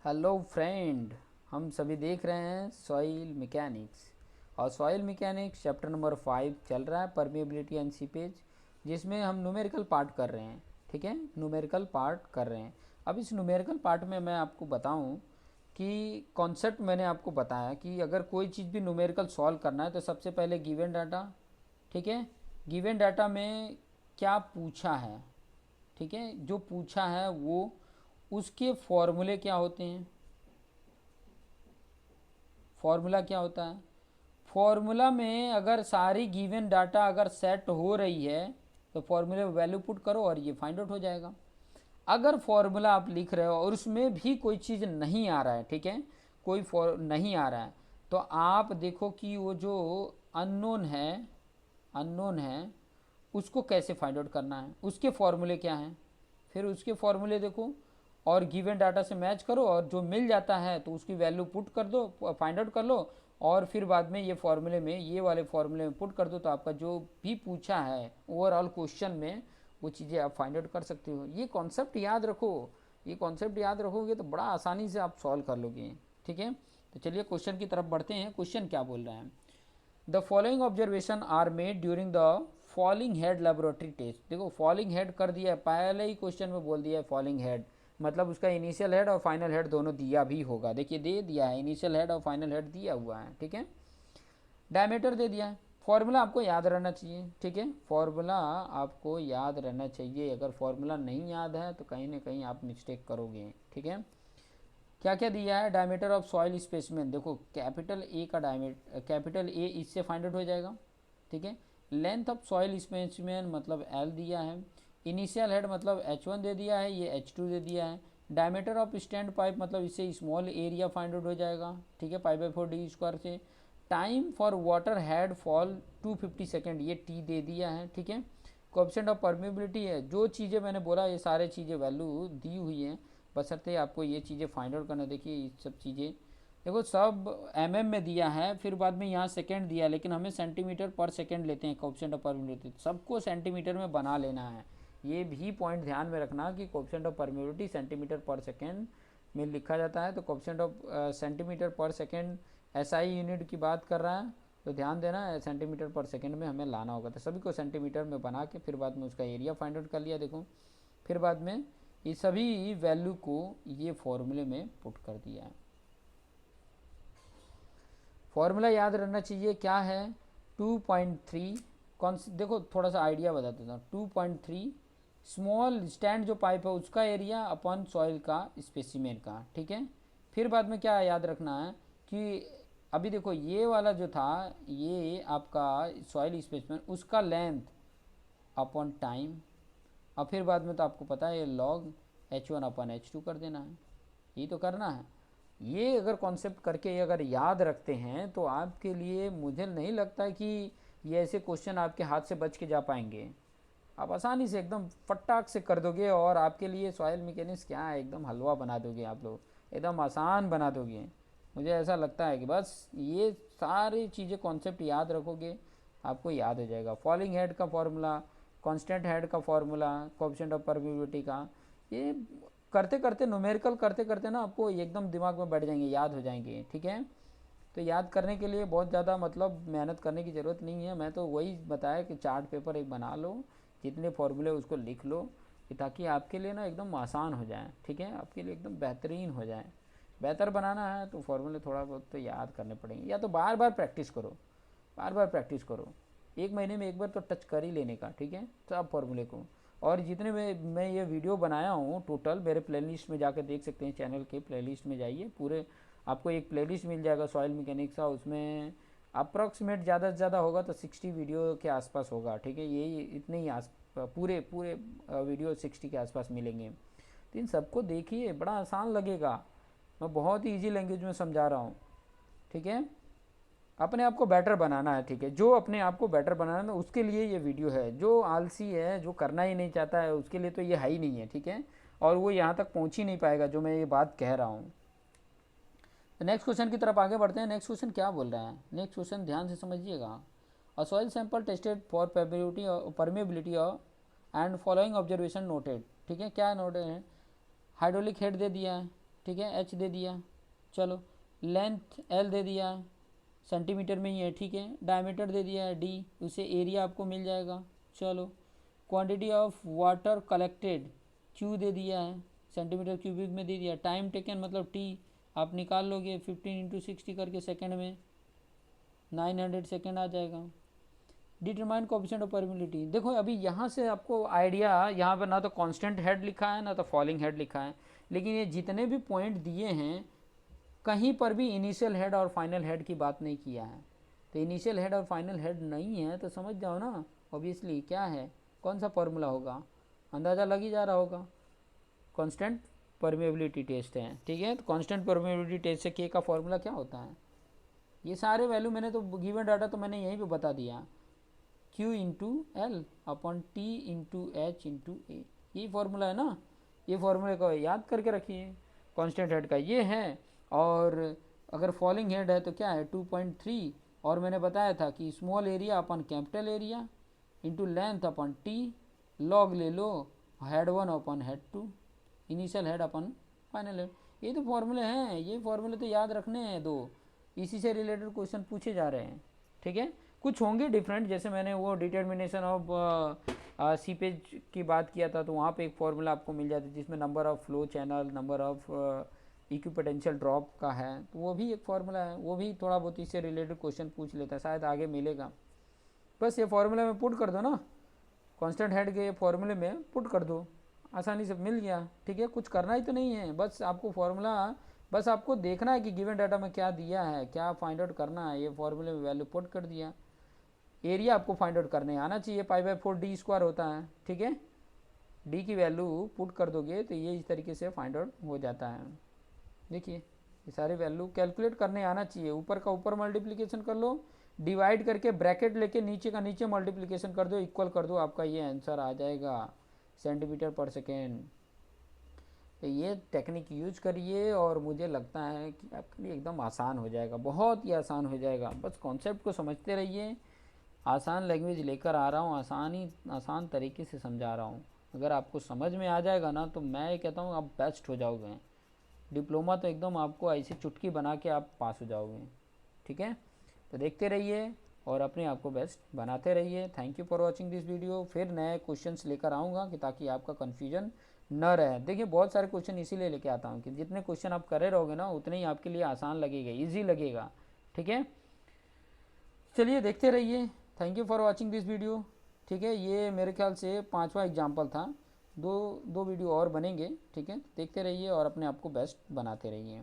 Hello friend. हम सभी देख रहे हैं सॉइल मैकेनिक्स और सॉइल मैकेनिक्स चैप्टर नंबर 5 चल रहा है, परमेबिलिटी एंड सीपेज, जिसमें हम न्यूमेरिकल पार्ट कर रहे हैं। ठीक है, न्यूमेरिकल पार्ट कर रहे हैं। अब इस न्यूमेरिकल पार्ट में मैं आपको बताऊं कि कॉन्सेप्ट मैंने आपको बताया कि अगर कोई चीज़ भी न्यूमेरिकल सॉल्व करना है तो सबसे पहले गिवन डाटा। ठीक है, गिवन डाटा में क्या पूछा है, ठीक है, जो पूछा है वो उसके फॉर्मूले क्या होते हैं। फॉर्मूला क्या होता है? फॉर्मूला में अगर सारी गिवन डाटा अगर सेट हो रही है तो फॉर्मूले में वैल्यू पुट करो और ये फाइंड आउट हो जाएगा। अगर फॉर्मूला आप लिख रहे हो और उसमें भी कोई चीज़ नहीं आ रहा है, ठीक है, कोई नहीं आ रहा है, तो आप देखो कि वो जो अननोन है, अननोन है, उसको कैसे फाइंड आउट करना है, उसके फॉर्मूले क्या हैं। फिर उसके फॉर्मूले देखो और गिवन डाटा से मैच करो और जो मिल जाता है तो उसकी वैल्यू पुट कर दो, फाइंड आउट कर लो। और फिर बाद में ये फॉर्मूले में, ये वाले फॉर्मूले में पुट कर दो तो आपका जो भी पूछा है ओवरऑल क्वेश्चन में वो चीज़ें आप फाइंड आउट कर सकते हो। ये कॉन्सेप्ट याद रखो, ये कॉन्सेप्ट याद रखोगे तो बड़ा आसानी से आप सॉल्व कर लोगे। ठीक है, तो चलिए क्वेश्चन की तरफ बढ़ते हैं। क्वेश्चन क्या बोल रहे हैं? The following observation are made during the falling head laboratory test. देखो फॉलिंग हेड कर दिया है, पहले ही क्वेश्चन में बोल दिया है फॉलिंग हेड, मतलब उसका इनिशियल हेड और फाइनल हेड दोनों दिया भी होगा। देखिए दे दिया है, इनिशियल हेड और फाइनल हेड दिया हुआ है। ठीक है, डायमीटर दे दिया है। फॉर्मूला आपको याद रहना चाहिए। ठीक है, फॉर्मूला आपको याद रहना चाहिए। अगर फॉर्मूला नहीं याद है तो कहीं ना कहीं आप मिस्टेक करोगे। ठीक है, क्या क्या दिया है? डायमीटर ऑफ सॉइल स्पेसिमेन, देखो कैपिटल ए का डायमीटर, कैपिटल ए इससे फाइंड आउट हो जाएगा। ठीक है, लेंथ ऑफ सॉइल स्पेसिमेन मतलब एल दिया है। इनिशियल हेड मतलब H1 दे दिया है, ये H2 दे दिया है। डायमीटर ऑफ स्टैंड पाइप मतलब इससे स्मॉल एरिया फाइंड आउट हो जाएगा। ठीक है, पाई/4 d² से। Time for water head fall 250 second, ये टी दे दिया है। ठीक है, कोएफिशिएंट ऑफ परमेबिलिटी है, जो चीज़ें मैंने बोला ये सारे चीज़ें वैल्यू दी हुई हैं, बशर्ते आपको ये चीज़ें फाइंड आउट करना। देखिए ये सब चीज़ें देखो सब में दिया है, फिर बाद में यहाँ सेकेंड दिया, लेकिन हमें सेंटीमीटर पर सेकेंड लेते हैं कोएफिशिएंट ऑफ परमेबिलिटी, सबको सेंटीमीटर में बना लेना है। ये भी पॉइंट ध्यान में रखना कि कोएफिशिएंट ऑफ परमेबिलिटी सेंटीमीटर पर सेकेंड में लिखा जाता है, तो कोएफिशिएंट ऑफ सेंटीमीटर पर सेकेंड SI यूनिट की बात कर रहा है, तो ध्यान देना है सेंटीमीटर पर सेकेंड में हमें लाना होगा। तो सभी को सेंटीमीटर में बना के फिर बाद में उसका एरिया फाइंड आउट कर लिया। देखो फिर बाद में ये सभी वैल्यू को ये फॉर्मूले में पुट कर दिया है। फॉर्मूला याद रहना चाहिए, क्या है? 2.3, कौन सी, देखो थोड़ा सा आइडिया बता देता हूँ। 2.3 स्मॉल स्टैंड जो पाइप है उसका एरिया अपॉन सॉइल का स्पेसिमेन का। ठीक है, फिर बाद में क्या याद रखना है कि अभी देखो ये वाला जो था ये आपका सॉइल स्पेसिमेन, उसका लेंथ अपॉन टाइम, और फिर बाद में तो आपको पता है ये लॉग H1/H2 कर देना है, ये तो करना है। ये अगर कॉन्सेप्ट करके अगर याद रखते हैं तो आपके लिए मुझे नहीं लगता कि ये ऐसे क्वेश्चन आपके हाथ से बच के जा पाएंगे। आप आसानी से एकदम फटाक से कर दोगे और आपके लिए सॉइल मैकेनिक्स क्या है, एकदम हलवा बना दोगे आप लोग, एकदम आसान बना दोगे। मुझे ऐसा लगता है कि बस ये सारी चीज़ें कॉन्सेप्ट याद रखोगे आपको याद हो जाएगा। फॉलिंग हेड का फॉर्मूला, कांस्टेंट हेड का फॉर्मूला, कोएफिशिएंट ऑफ परमेबिलिटी का, ये करते करते न्यूमेरिकल करते करते ना आपको एकदम दिमाग में बैठ जाएंगे, याद हो जाएंगे। ठीक है, तो याद करने के लिए बहुत ज़्यादा मतलब मेहनत करने की ज़रूरत नहीं है। मैं तो वही बताया कि चार्ट पेपर एक बना लो, जितने फॉर्मूले उसको लिख लो, कि ताकि आपके लिए ना एकदम आसान हो जाए। ठीक है, आपके लिए एकदम बेहतरीन हो जाए। बेहतर बनाना है तो फॉर्मूले थोड़ा बहुत तो याद करने पड़ेंगे, या तो बार बार प्रैक्टिस करो, बार बार प्रैक्टिस करो। एक महीने में एक बार तो टच कर ही लेने का। ठीक है, सब फॉर्मूले को। और जितने मैं ये वीडियो बनाया हूँ टोटल, मेरे प्लेलिस्ट में जाकर देख सकते हैं, चैनल के प्लेलिस्ट में जाइए, पूरे आपको एक प्लेलिस्ट मिल जाएगा सॉइल मैकेनिक्स का, उसमें अप्रॉक्सीमेट ज़्यादा से ज़्यादा होगा तो 60 वीडियो के आसपास होगा। ठीक है, ये इतने ही पूरे पूरे वीडियो 60 के आसपास मिलेंगे। तो इन सबको देखिए, बड़ा आसान लगेगा, मैं बहुत ही ईजी लैंग्वेज में समझा रहा हूँ। ठीक है, अपने आप को बेटर बनाना है। ठीक है, जो अपने आप को बेटर बनाना है उसके लिए ये वीडियो है। जो आलसी है, जो करना ही नहीं चाहता है, उसके लिए तो ये है ही नहीं है। ठीक है, और वो यहाँ तक पहुँच ही नहीं पाएगा जो मैं ये बात कह रहा हूँ। तो नेक्स्ट क्वेश्चन की तरफ आगे बढ़ते हैं। नेक्स्ट क्वेश्चन क्या बोल रहा है? नेक्स्ट क्वेश्चन ध्यान से समझिएगा। अ soil sample tested for permeability and following observation noted. ठीक है, क्या नोटेड है? हाइड्रोलिक हेड दे दिया है, ठीक है, h दे दिया, चलो लेंथ l दे दिया, सेंटीमीटर में ही है, ठीक है, डायमीटर दे दिया है d, उससे एरिया आपको मिल जाएगा। चलो quantity of water collected q दे दिया है, सेंटीमीटर क्यूबिक में दे दिया, टाइम टेकन मतलब t आप निकाल लोगे 15 × 60 करके सेकेंड में 900 सेकेंड आ जाएगा। डिटरमाइन कोएफिशिएंट ऑफ परमिबिलिटी, देखो अभी यहाँ से आपको आइडिया, यहाँ पर ना तो कांस्टेंट हेड लिखा है ना तो फॉलिंग हेड लिखा है, लेकिन ये जितने भी पॉइंट दिए हैं कहीं पर भी इनिशियल हेड और फाइनल हेड की बात नहीं किया है। तो इनिशियल हेड और फाइनल हेड नहीं है तो समझ जाओ ना ऑब्वियसली क्या है, कौन सा फॉर्मूला होगा, अंदाज़ा लग ही जा रहा होगा, कांस्टेंट परमेबिलिटी टेस्ट है, ठीक है। तो कांस्टेंट परमेबिलिटी टेस्ट से के का फॉर्मूला क्या होता है, ये सारे वैल्यू मैंने तो गिवन डाटा तो मैंने यहीं पे बता दिया, Q into L upon T into H into A, यही फॉर्मूला है ना, ये फॉर्मूले को याद करके रखिए। कांस्टेंट हेड का ये है, और अगर फॉलिंग हेड है तो क्या है 2.3, और मैंने बताया था कि स्मॉल एरिया अपन कैपिटल एरिया इंटू लेंथ अपन टी, लॉग ले लो हेड 1 अपन हेड 2, इनिशियल हेड अपन फाइनल हेड, ये तो फॉर्मूले हैं, ये फॉर्मूले तो याद रखने हैं दो, इसी से रिलेटेड क्वेश्चन पूछे जा रहे हैं, ठीक है। कुछ होंगे डिफरेंट, जैसे मैंने वो डिटर्मिनेशन ऑफ सीपेज की बात किया था, तो वहाँ पे एक फॉर्मूला आपको मिल जाता है जिसमें number of flow channel, number of equipotential drop का है, तो वो भी एक फार्मूला है, वो भी थोड़ा बहुत इससे रिलेटेड क्वेश्चन पूछ लेता है, शायद आगे मिलेगा। बस ये फार्मूला में पुट कर दो ना, कांस्टेंट हेड के फार्मूले में पुट कर दो, आसानी से मिल गया, ठीक है। कुछ करना ही तो नहीं है, बस आपको फार्मूला, बस आपको देखना है कि गिवन डाटा में क्या दिया है, क्या फाइंड आउट करना है, ये फार्मूले में वैल्यू पुट कर दिया। एरिया आपको फाइंड आउट करने आना चाहिए, π/4 d स्क्वायर होता है, ठीक है, डी की वैल्यू पुट कर दोगे तो ये इस तरीके से फाइंड आउट हो जाता है। देखिए ये सारे वैल्यू कैलकुलेट करने आना चाहिए, ऊपर का ऊपर मल्टीप्लिकेशन कर लो, डिवाइड करके ब्रैकेट लेके नीचे का नीचे मल्टीप्लिकेशन कर दो, इक्वल कर दो, आपका ये आंसर आ जाएगा सेंटीमीटर पर सेकेंड। तो ये टेक्निक यूज करिए और मुझे लगता है कि आपके लिए एकदम आसान हो जाएगा, बहुत ही आसान हो जाएगा। बस कॉन्सेप्ट को समझते रहिए, आसान लैंग्वेज लेकर आ रहा हूँ, आसान तरीके से समझा रहा हूँ। अगर आपको समझ में आ जाएगा ना तो मैं कहता हूँ आप बेस्ट हो जाओगे, डिप्लोमा तो एकदम आपको ऐसी चुटकी बना के आप पास हो जाओगे, ठीक है। तो देखते रहिए और अपने आप को बेस्ट बनाते रहिए। Thank you for watching this video. फिर नए क्वेश्चंस लेकर आऊँगा कि ताकि आपका कन्फ्यूजन न रहे। देखिए बहुत सारे क्वेश्चन इसीलिए लेके आता हूँ कि जितने क्वेश्चन आप करे रहोगे ना उतने ही आपके लिए आसान लगेगा, ईजी लगेगा, ठीक है। चलिए देखते रहिए, thank you for watching this video, ठीक है। ये मेरे ख्याल से 5वां एग्जाम्पल था, दो वीडियो और बनेंगे, ठीक है। देखते रहिए और अपने आप को बेस्ट बनाते रहिए।